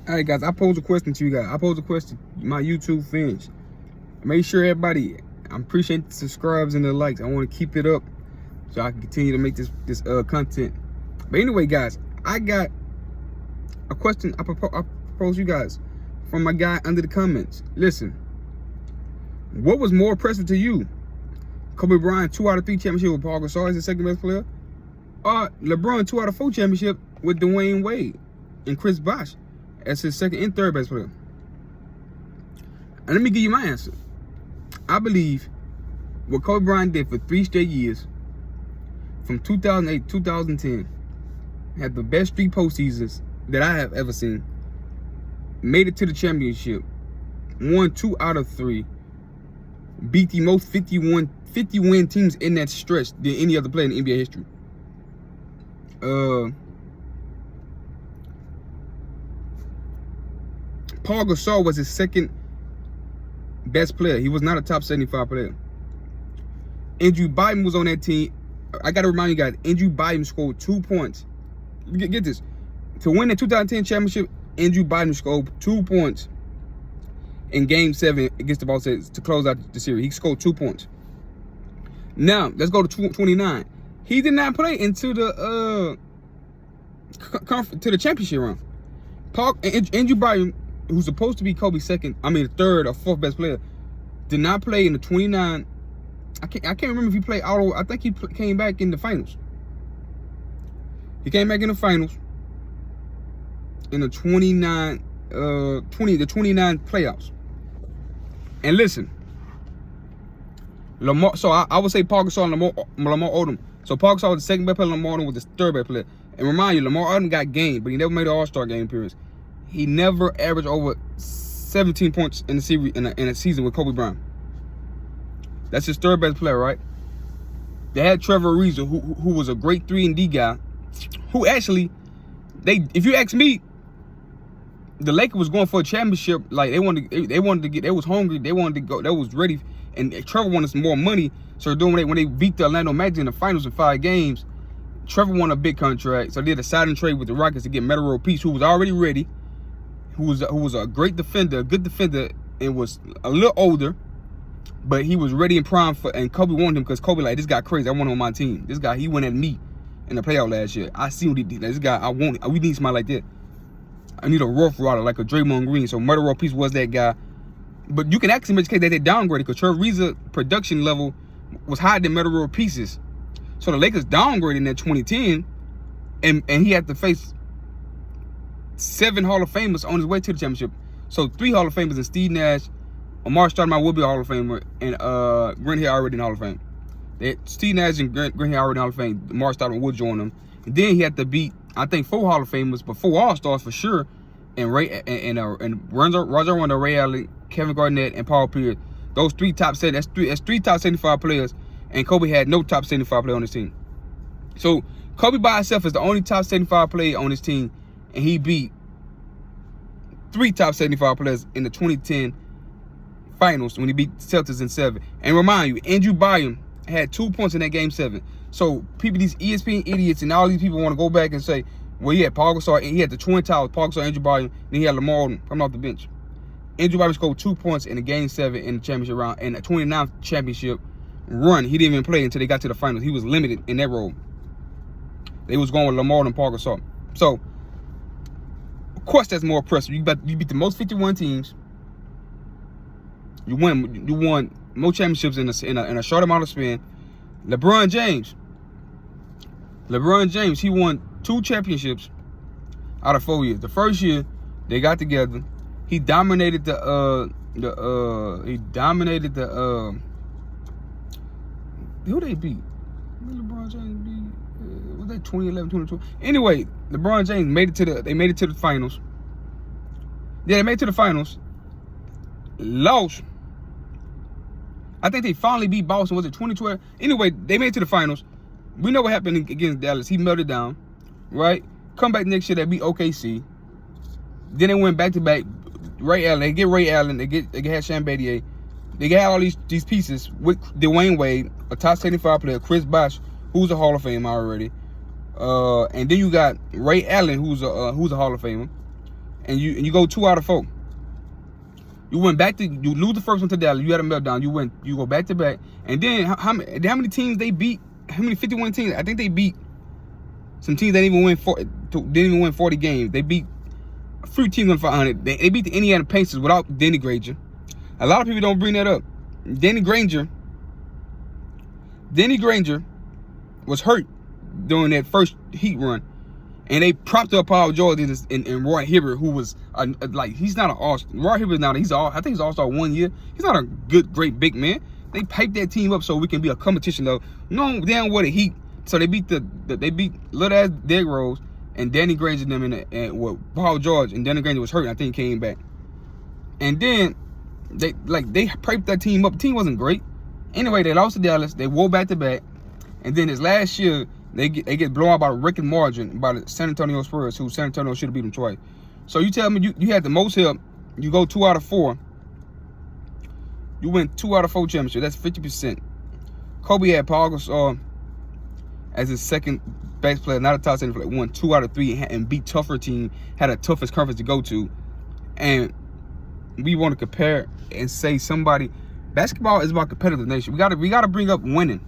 All right, guys, I pose a question to you guys. I pose a question, my YouTube fans. Make sure everybody, I appreciate the subscribes and the likes. I want to keep it up so I can continue to make this content. But anyway, guys, I got a question I propose you guys from my guy under the comments. Listen, what was more impressive to you? Kobe Bryant 2 out of 3 championship with Paul Gasol as the second best player, or LeBron 2 out of 4 championship with Dwade and Chris Bosh as his second and third best player? And let me give you my answer. I believe what Kobe Bryant did for 3 straight years, from 2008 to 2010, had the best 3 postseasons that I have ever seen, made it to the championship, won 2 out of 3, beat the most 50 win teams in that stretch than any other player in NBA history. Paul Gasol was his second best player. He was not a top 75 player. Andrew Bynum was on that team. I got to remind you guys, Andrew Bynum scored 2 points. Get this. To win the 2010 championship, Andrew Bynum scored 2 points in Game 7 against the Boston to close out the series. He scored 2 points. Now, let's go to 29. He did not play into the championship round. Andrew Bynum, who's supposed to be Kobe's third or fourth best player, did not play in the 29. I can't remember if he played all. I think he came back in the finals. He came back in the finals in the 29 playoffs. And listen, Lamar. So I would say Paul Gasol and Lamar Odom. So Paul Gasol was the second best player. Lamar Odom was the third best player. And remind you, Lamar Odom got game, but he never made an All-Star game appearance. He never averaged over 17 points in the series in a season with Kobe Bryant. That's his third best player, right? They had Trevor Ariza, who was a great 3-and-D guy, who actually, if you ask me, the Lakers was going for a championship. Like they wanted to get, they was hungry, they wanted to go, they was ready, and Trevor wanted some more money. So when they beat the Orlando Magic in the finals in 5 games, Trevor won a big contract. So they did a signing trade with the Rockets to get Metta World Peace, who was already ready, who was a great defender, a good defender, and was a little older, but he was ready and prime for. And Kobe wanted him because Kobe like, this guy crazy. I want him on my team. This guy, he went at me in the playoff last year. I see what he did. This guy, I want it. We need somebody like that. I need a rough rider like a Draymond Green. So Metta World Peace was that guy. But you can actually make the case that they downgraded because Trevor Ariza production level was higher than Metta World Peace's. So the Lakers downgraded in that 2010, and he had to face 7 Hall of Famers on his way to the championship. So 3 Hall of Famers and Steve Nash, Amar Stoudemire will be a Hall of Famer, and Grant Hill already in the Hall of Fame. Steve Nash and Grant Hill already in the Hall of Fame. Amar Stoudemire would join them. And then he had to beat, I think, 4 Hall of Famers, but 4 All-Stars for sure, and Rajon Rondo, Ray Allen, Kevin Garnett, and Paul Pierce. Those 3 top 7. That's 3 top 75 players, and Kobe had no top 75 player on his team. So Kobe by himself is the only top 75 player on his team, and he beat 3 top 75 players in the 2010 finals when he beat the Celtics in 7. And remind you, Andrew Bynum had 2 points in that game 7. So people, these ESPN idiots and all these people want to go back and say, well, he had Paul Gasol, and he had the Twin Towers, Paul Gasol, Andrew Bynum, then he had Lamar Odom coming off the bench. Andrew Bynum scored 2 points in the game 7 in the championship round. In the 29th championship run, he didn't even play until they got to the finals. He was limited in that role. They was going with Lamar Odom and Paul Gasol. So, of course, that's more impressive. You beat the most 51 teams. You won more championships in a short amount of span. LeBron James, he won 2 championships out of 4 years. The first year they got together, he dominated who they beat? LeBron James beat, was that 2011, 2012? Anyway, LeBron James made it to the finals. Yeah, they made it to the finals. Lost. I think they finally beat Boston. Was it 2012? Anyway, they made it to the finals. We know what happened against Dallas. He melted down, right? Come back next year, they beat OKC. Then they went back to back. Ray Allen, they get Ray Allen. They had Shane Battier. They got all these pieces with Dwayne Wade, a top 75 player, Chris Bosh, who's a Hall of Famer already, and then you got Ray Allen, who's a Hall of Famer, and you go 2 out of 4. You went back to, you lose the first one to Dallas. You had a meltdown. You go back to back, and then how many teams they beat? How many 51 teams? I think they beat some teams that didn't even win 40 games. They beat a few teams on 500. They beat the Indiana Pacers without Danny Granger. A lot of people don't bring that up. Danny Granger was hurt during that first Heat run, and they propped up Paul George and Roy Hibbert, who was like, he's not an all-star. Roy Hibbert now, I think he's all-star 1 year. He's not a great big man. They piped that team up so we can be a competition though. No damn what the Heat. So they beat they beat little ass Derrick Rose and Danny Granger and them and Paul George, and Danny Granger was hurt. And I think he came back, and then they piped that team up. The team wasn't great. Anyway, they lost to Dallas. They wore back to back, and then this last year they get blown out by a record margin by the San Antonio Spurs, who San Antonio should have beat them twice. So you tell me you had the most help. You go 2 out of 4. You win 2 out of 4 championships. That's 50%. Kobe had Paul Gasol as his second best player, not a top 10 player. Won 2 out of 3 and beat tougher team. Had a toughest conference to go to, and we want to compare and say somebody. Basketball is about competitive nation. We gotta bring up winning.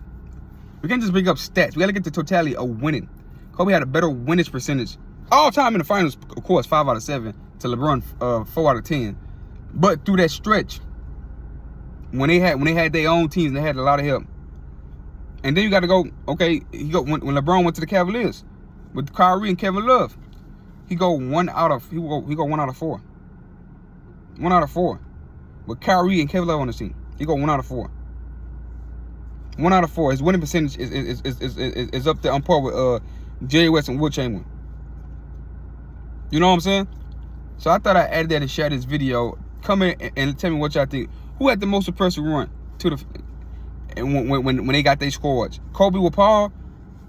We can't just bring up stats. We gotta get the totality of winning. Kobe had a better winnage percentage all time in the finals, of course, 5 out of 7 to LeBron 4 out of 10. But through that stretch, when they had their own teams, they had a lot of help. And then you got to go. Okay, when LeBron went to the Cavaliers with Kyrie and Kevin Love, he go 1 out of 4. 1 out of 4 with Kyrie and Kevin Love on the team. He go 1 out of 4. 1 out of 4. His winning percentage is up there on par with Jerry West and Will Chamberlain. You know what I'm saying? So I thought I added that and shared this video. Come in and tell me what y'all think. Who had the most impressive run to the and when they got their squads? Kobe with Paul,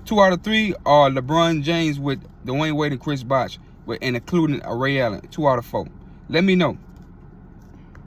2 out of 3, or LeBron James with Dwayne Wade and Chris Bosh, and including Ray Allen, 2 out of 4. Let me know.